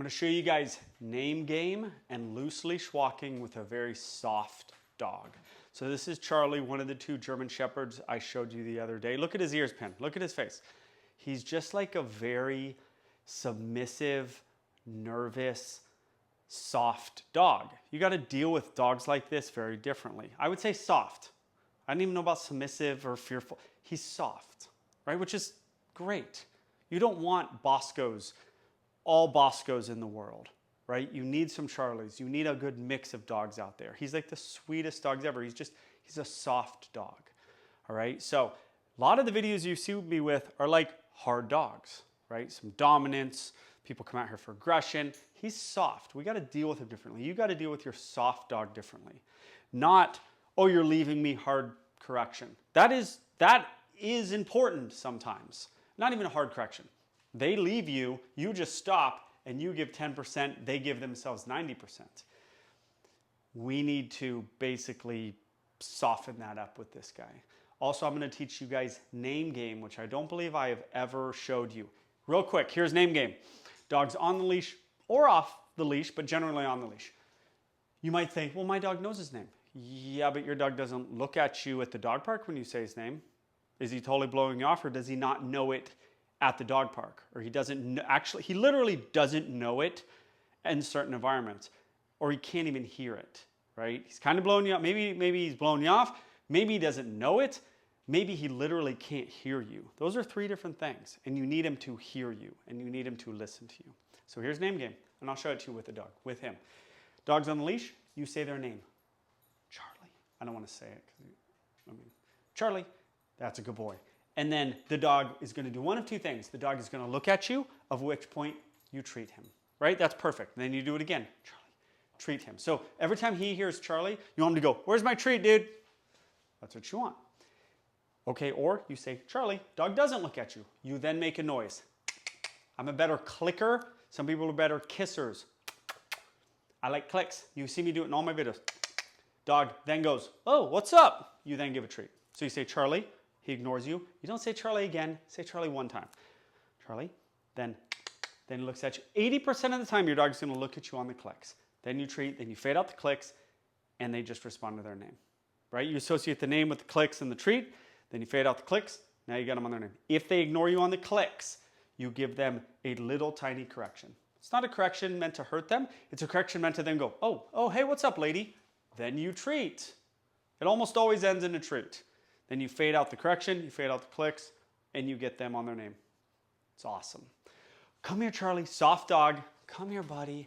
going to show you guys name game and loose leash walking with a very soft dog. So this is Charlie, one of the two German Shepherds I showed you the other day. Look at his ears pinned. Look at his face. He's just like a very submissive, nervous, soft dog. You got to deal with dogs like this very differently. I would say soft. I don't even know about submissive or fearful. He's soft, right? Which is great. You don't want Boscos, all Boscos in the world, right? You need some Charlies. You need a good mix of dogs out there. He's like the sweetest dogs ever. He's a soft dog, all right? So a lot of the videos you see me with are like hard dogs, right? Some dominance. People come out here for aggression. He's soft. We got to deal with him differently. You got to deal with your soft dog differently. Not, oh, you're leaving me, hard correction. That is important sometimes. Not even a hard correction. They leave you, you just stop, and you give 10%, they give themselves 90%. We need to basically soften that up with this guy. Also, I'm going to teach you guys name game, which I don't believe I have ever showed you. Real quick, here's name game. Dog's on the leash or off the leash, but generally on the leash. You might think, well, my dog knows his name. Yeah, but your dog doesn't look at you at the dog park when you say his name. Is he totally blowing you off, or does he not know it at the dog park? Or he doesn't actually, he literally doesn't know it in certain environments, or he can't even hear it, right? He's kind of blowing you off. Maybe he's blowing you off. Maybe he doesn't know it. Maybe he literally can't hear you. Those are three different things, and you need him to hear you, and you need him to listen to you. So here's name game, and I'll show it to you with the dog, with him. Dog's on the leash, you say their name. Charlie. I don't want to say it, Charlie, that's a good boy. And then the dog is going to do one of two things. The dog is going to look at you, of which point you treat him, right? That's perfect. And then you do it again. Charlie, treat him. So every time he hears Charlie, you want him to go, where's my treat, dude? That's what you want. Okay, or you say, Charlie, dog doesn't look at you. You then make a noise. I'm a better clicker. Some people are better kissers. I like clicks. You see me do it in all my videos. Dog then goes, oh, what's up? You then give a treat. So you say, Charlie, he ignores you. You don't say Charlie again, say Charlie one time. Charlie, then he looks at you. 80% of the time, your dog's gonna look at you on the clicks. Then you treat, then you fade out the clicks, and they just respond to their name, right? You associate the name with the clicks and the treat, then you fade out the clicks, now you got them on their name. If they ignore you on the clicks, you give them a little tiny correction. It's not a correction meant to hurt them. It's a correction meant to then go, oh, hey, what's up, lady? Then you treat. It almost always ends in a treat. Then you fade out the correction, you fade out the clicks, and you get them on their name. It's awesome. Come here, Charlie, soft dog. Come here, buddy.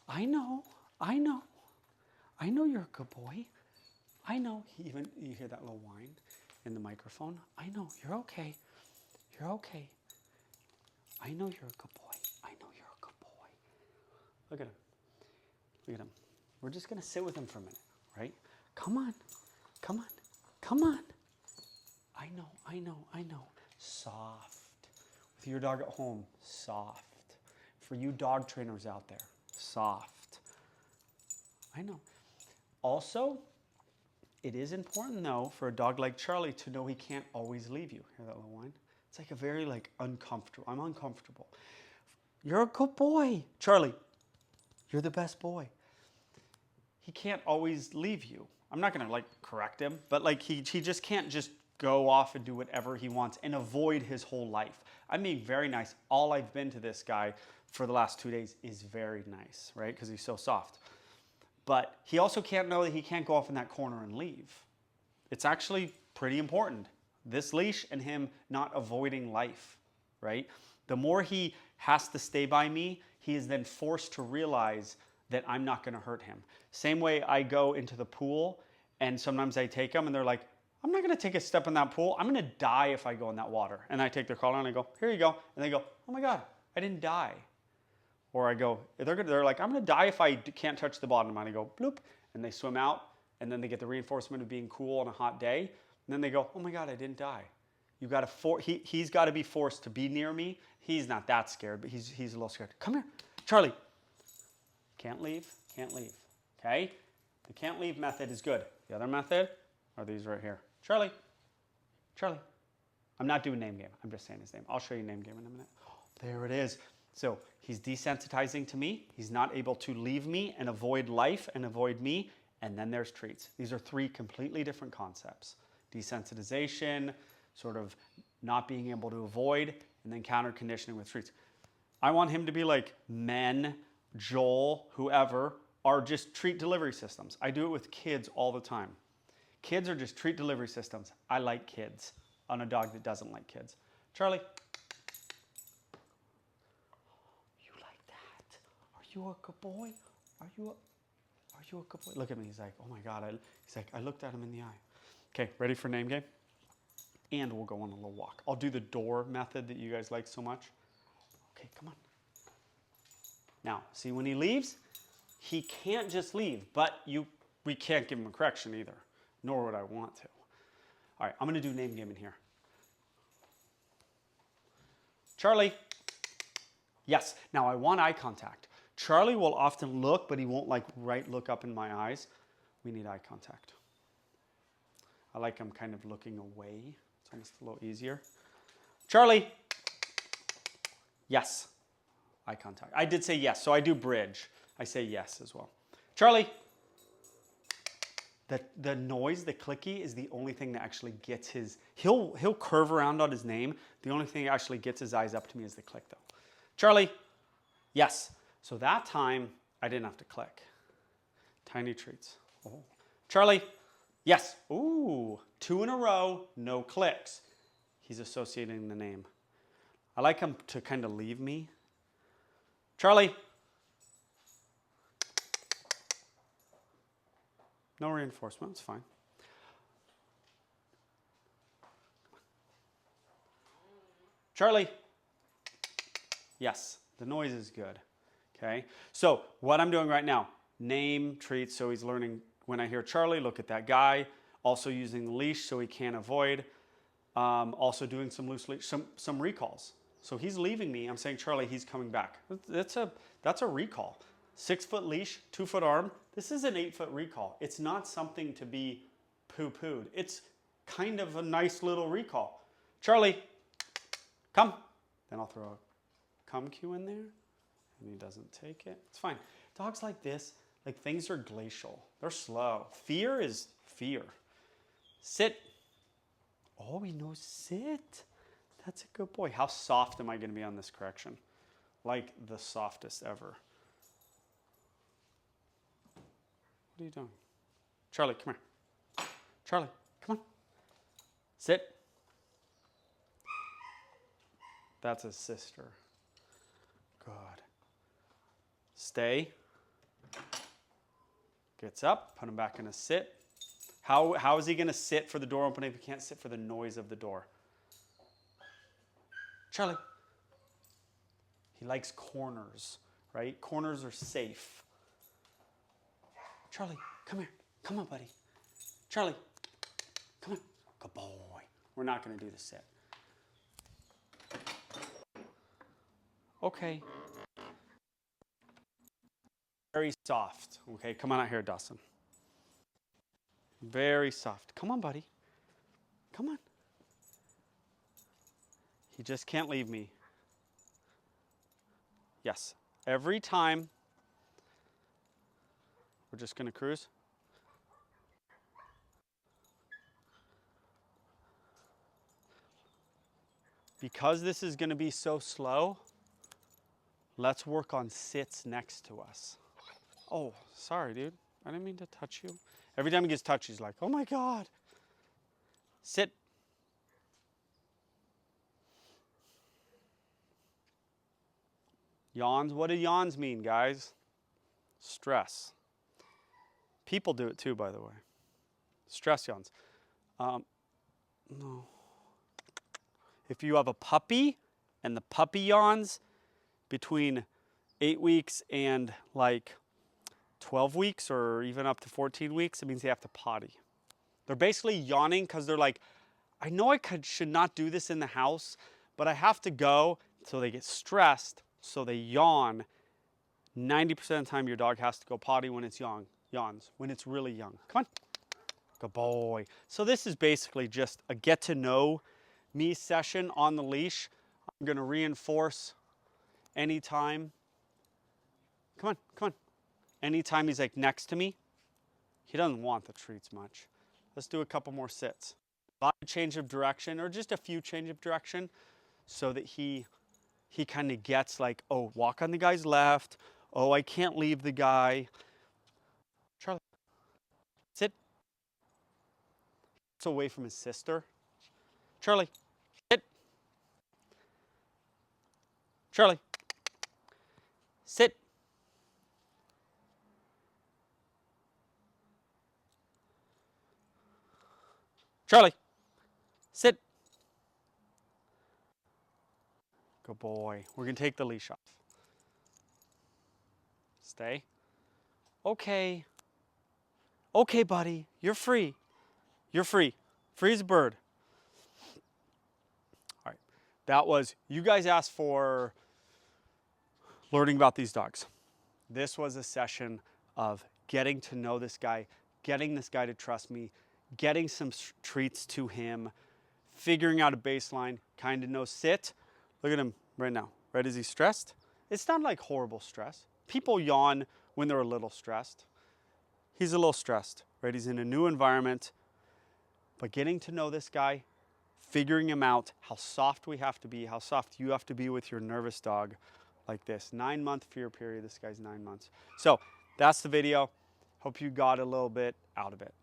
I know you're a good boy. I know. Even you hear that little whine in the microphone. I know, you're okay. You're okay. I know you're a good boy. I know you're a good boy. Look at him. Look at him. We're just going to sit with him for a minute, right? Come on. Come on. Come on. I know. Soft. With your dog at home, soft. For you dog trainers out there, soft. I know. Also, it is important though for a dog like Charlie to know he can't always leave you. Hear that little whine? It's like a very uncomfortable. I'm uncomfortable. You're a good boy. Charlie, you're the best boy. He can't always leave you. I'm not gonna correct him, but he just can't just go off and do whatever he wants and avoid his whole life. I'm being very nice. All I've been to this guy for the last 2 days is very nice, right? Because he's so soft. But he also can't know that he can't go off in that corner and leave. It's actually pretty important. This leash and him not avoiding life, right? The more he has to stay by me, he is then forced to realize that I'm not gonna hurt him. Same way I go into the pool and sometimes I take them and they're like, I'm not gonna take a step in that pool. I'm gonna die if I go in that water. And I take their collar and I go, here you go. And they go, oh my God, I didn't die. Or I go, they're like, I'm gonna die if I can't touch the bottom. And I go, bloop, and they swim out and then they get the reinforcement of being cool on a hot day. And then they go, oh my God, I didn't die. You gotta he's gotta be forced to be near me. He's not that scared, but he's a little scared. Come here, Charlie. Can't leave, okay? The can't leave method is good. The other method are these right here. Charlie. I'm not doing name game. I'm just saying his name. I'll show you name game in a minute. There it is. So he's desensitizing to me. He's not able to leave me and avoid life and avoid me. And then there's treats. These are three completely different concepts. Desensitization, sort of not being able to avoid, and then counter conditioning with treats. I want him to be like men, Joel, whoever, are just treat delivery systems. I do it with kids all the time. Kids are just treat delivery systems. I like kids on a dog that doesn't like kids. Charlie, you like that? Are you a good boy? Are you a good boy? Look at me. He's like, oh my God. He's like, I looked at him in the eye. Okay, ready for name game? And we'll go on a little walk. I'll do the door method that you guys like so much. Okay, come on. Now, see when he leaves, he can't just leave, but we can't give him a correction either, nor would I want to. All right, I'm gonna do name game in here. Charlie. Yes, now I want eye contact. Charlie will often look, but he won't like look up in my eyes. We need eye contact. I like him kind of looking away. It's almost a little easier. Charlie. Yes. Eye contact. I did say yes, so I do bridge. I say yes as well. Charlie. The noise, the clicky, is the only thing that actually gets his... He'll curve around on his name. The only thing that actually gets his eyes up to me is the click, though. Charlie. Yes. So that time, I didn't have to click. Tiny treats. Oh. Charlie. Yes. Ooh. 2 in a row, no clicks. He's associating the name. I like him to kind of leave me. Charlie. No reinforcement, it's fine. Charlie. Yes, the noise is good. Okay, so what I'm doing right now, name, treats, so he's learning when I hear Charlie, look at that guy. Also using the leash so he can't avoid. Also doing some loose leash, some recalls. So he's leaving me, I'm saying, Charlie, he's coming back. That's a recall. 6-foot leash, 2-foot arm. This is an 8-foot recall. It's not something to be poo-pooed. It's kind of a nice little recall. Charlie, come. Then I'll throw a come cue in there, and he doesn't take it. It's fine. Dogs like this, like things are glacial. They're slow. Fear is fear. Sit. Oh, he knows sit. That's a good boy. How soft am I going to be on this correction? Like the softest ever. What are you doing? Charlie, come here. Charlie, come on. Sit. That's his sister. Good. Stay. Gets up, put him back in a sit. How is he going to sit for the door opening if he can't sit for the noise of the door? Charlie. He likes corners, right? Corners are safe. Charlie, come here. Come on, buddy. Charlie, come on. Good boy. We're not going to do the sit. Okay. Very soft. Okay, come on out here, Dawson. Very soft. Come on, buddy. Come on. He just can't leave me. Yes. Every time. We're just going to cruise. Because this is going to be so slow, let's work on sits next to us. Oh, sorry, dude. I didn't mean to touch you. Every time he gets touched, he's like, oh my God. Sit. Yawns. What do yawns mean, guys? Stress. People do it too, by the way. Stress yawns. No. If you have a puppy and the puppy yawns between 8 weeks and like 12 weeks or even up to 14 weeks, it means they have to potty. They're basically yawning because they're like, I know I should not do this in the house, but I have to go. So they get stressed, so they yawn. 90% of the time your dog has to go potty when it's yawns, when it's really young. Come on. Good boy. So this is basically just a get to know me session on the leash. I'm going to reinforce anytime, come on, come on. Anytime he's like next to me, he doesn't want the treats much. Let's do a couple more sits. A change of direction, or just a few change of direction, so that he kind of gets like, oh, walk on the guy's left. Oh, I can't leave the guy. Charlie, sit. It's away from his sister. Charlie, sit. Charlie, sit. Charlie, sit. Good boy. We're going to take the leash off. Stay. Okay. Okay, buddy. You're free. You're free. Free as a bird. All right. That was, you guys asked for learning about these dogs. This was a session of getting to know this guy, getting this guy to trust me, getting some treats to him, figuring out a baseline, kind of know sit. Look at him right now. Right? Is he stressed? It's not like horrible stress. People yawn when they're a little stressed. He's a little stressed, right? He's in a new environment. But getting to know this guy, figuring him out, how soft we have to be, how soft you have to be with your nervous dog like this. 9-month fear period. This guy's 9 months. So that's the video. Hope you got a little bit out of it.